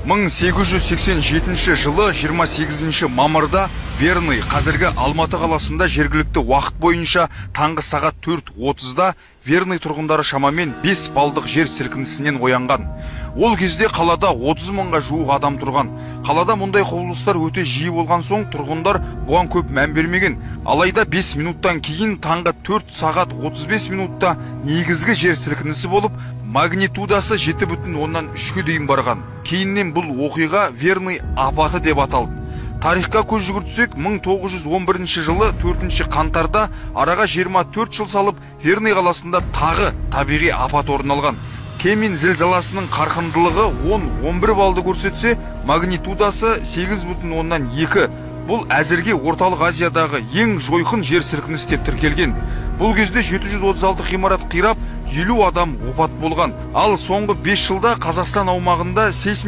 1887 жылы 28 мамырда Верный, қазіргі Алматы қаласында жергілікті уақыт бойынша таңғы сағат 4:30-да Верный тұрғындары шамамен 5 балдық жер сілкінісінен оянған. Ол кезде қалада 30 мыңға жуық адам тұрған. Қалада мұндай құбылыстар өте жиі болған соң тұрғындар бұған көп мән бермеген. Алайда 5 минуттан кейін таңғы 4:35 минутта негізгі жер сілкінісі болып, магнитудасы 7,3-ге дейін барған. Кейіннен бұл оқиға Верный апаты деп аталды. Тарихқа көз жүгіртсек, 1911 жылы 4 қаңтарда араға 24 жыл салып, Верный қаласында тағы табиғи апат орын алған. Кемен зілзаласының қарқындылығы 10-11 балды көрсетсе, магнитудасы 8,2. Бұл әзірге орталық Азиядағы ең жойқын жер сілкінісі деп тіркелген. Бұл кезде 736 ғимарат қирап, 50 адам опат болған. Ал соңғы 5 жылда Қазақстан аумағында сейсмикалық